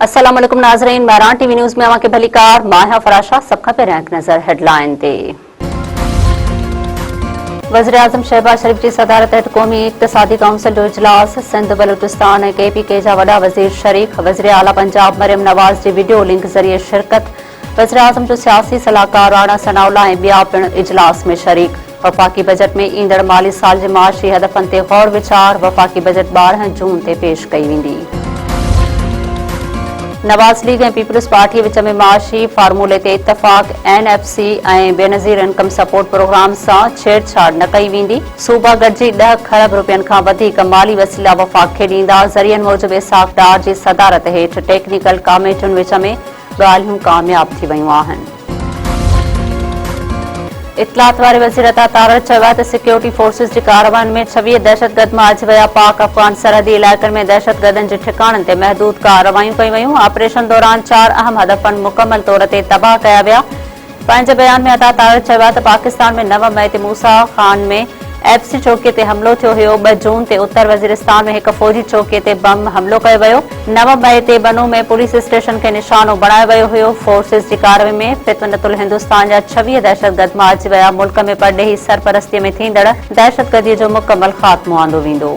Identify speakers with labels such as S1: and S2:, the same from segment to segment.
S1: अस्सलाम वालेकुम नाज़रीन, महरान टीवी न्यूज़ में अवां के भलीकार माहिया फराशा सब खां पहिरियां हिकु नज़र हेडलाइन ते। वज़ीर-ए-आज़म शहबाज शरीफ की सदारत हेठि क़ौमी इक़्तिसादी काउंसिल जो इजलास, सिंध बलूचिस्तान ऐं KPK जा वॾा वज़ीर शरीक। वज़ीर आला पंजाब मरियम नवाज़ जी वीडियो लिंक ज़रिए शिरकत। वज़ीर-ए-आज़म जो सियासी सलाहकार राणा सनाउल्ला ऐं ॿिया पिणु इजलास में शरीक। वफ़ाक़ी बजट में ईंदड़ माली साल जे माशी हदफ़नि ते गौर वीचार। वफ़ाक़ी बजट 12 जून ते पेश कई वेंदी। नवाज़ लीग ऐं पीपल्स पार्टी विच में माशी फार्मूले ते इतफ़ाक़। NFC ऐं बेनज़ीर इनकम सपोर्ट प्रोग्राम सां छेड़छाड़ न कई वेंदी। सूबा गॾिजी 10 खरब रुपयनि खां वधीक माली वसीला वफ़ाक़ खे ॾींदा। ज़रियनि मूजिबि इसाक़ डार जी सदारत हेठि टेक्निकल कमेटियुनि विच में ॻाल्हियूं कामयाब थी वयूं आहिनि। इतलात वारे वज़ीर अता तारड़ चयो आहे त सिक्योरिटी फोर्सिस जी कार्रवाइयुनि में 26 दहशतगर्द मारिजी विया। पाक अफ़गान सरहदी इलाइक़नि में दहशतगर्दनि जे ठिकाणनि ते महदूद कार्रवाइयूं कयूं वयूं। ऑपरेशन दौरान 4 अहम हदफ़नि मुकमल तौर ते तबाह कया विया। पंहिंजे बयान में अता तारड़ चयो आहे त पाकिस्तान में 9 मई ते मूसा खान में FC चौकीअ ते हमिलो थियो हुयो। 2 जून ते उत्तर वज़ीरिस्तान में हिकु फ़ौजी चौकीअ ते बम हमिलो कयो वियो। 9 मई ते बनू में पुलिस स्टेशन खे निशानो बणायो वियो हुयो। फोर्सिस जी कार्रवाई में फितनतुल हिंदुस्तान जा 26 दहशतगर्द मारिजी विया। मुल्क में परॾेही सरपरस्तीअ में थींदड़ दहशतगर्दीअ जो मुकमल ख़ात्मो आंदो वेंदो।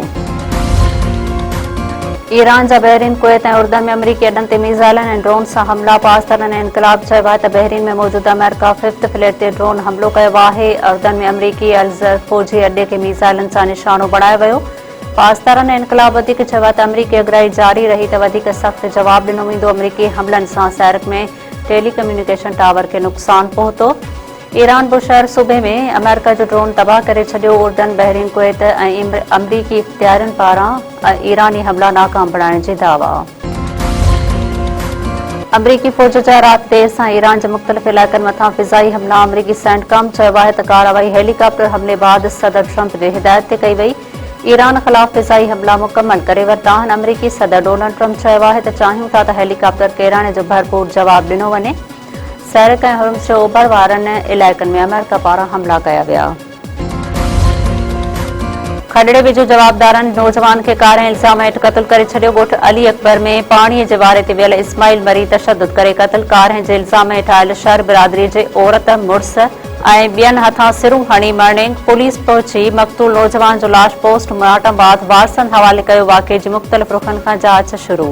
S1: ईरान जा बहरीन, कुवैत ऐं उर्दन में अमरीकी अॾनि ते मीज़ाइलनि ऐं ड्रोन सां हमला। पाकिस्तान ऐं इनकलाब चयो आहे त बहरीन में मौजूद अमेरिका 5th फ्लैट ते ड्रोन हमिलो कयो आहे। उर्दन में अमरीकी अलज़र फ़ौजी अॾे खे मीज़ाइलनि सां निशानो बणायो वियो। पाकिस्तान ऐं इनकलाब वधीक चयो आहे त अमरीकी अगराई जारी रही त वधीक सख़्तु जवाबु ॾिनो वेंदो। अमरीकी हमलनि सां सैरक में टेलीकम्युनिकेशन टावर खे नुक़सानु पहुतो। ईरान बुशहर सूबे में अमेरिका जो ड्रोन तबाह करे छॾियो। उर्दन, बहरीन, कुवैत ऐं अमरीकी इख़्तियारनि पारां ईरानी हमला नाकाम बणाइण जी दावा। अमरीकी फ़ौज जा राति देर सां ईरान जे मुख़्तलिफ़ इलाइक़नि मथां फ़िज़ाई हमला। अमरीकी सेंटकॉम चयो आहे त कार्रवाई हेलीकॉप्टर हमले बैदि सदर ट्रंप जे हिदायत ते कई वई। ईरान ख़िलाफ़ फ़िज़ाई हमला मुकमल करे वरिता आहिनि। अमरीकी सदर डोनाल्ड ट्रंप चयो आहे त चाहियूं था त हेलीकॉप्टर किराणे जो भरपूर जवाबु ॾिनो वञे। सैरक ऐं हुर्मुज़ जे ओभर वारनि इलाइक़नि में अमेरिका पारां हमला कया विया। खॾड़े वेझो जवाबदारनि नौजवान खे कारे इल्ज़ाम हेठि क़त्ल करे छॾियो। ॻोठ अली अकबर में पाणीअ जे वारे ते वियल इस्माइल मरी तशदुद करे क़त्ल। कारे जे इल्ज़ाम हेठि आयल शहर बिरादरी जे औरत, मुड़ुस ऐं ॿियनि हथां सिरूं हणी मर्निंग। पुलिस पहुची मक़तूल नौजवान जो लाश पोस्टमार्टम बाद वारसनि हवाले कयो। वाक़िए जी मुख़्तलिफ़ रुख़नि खां जांच शुरू।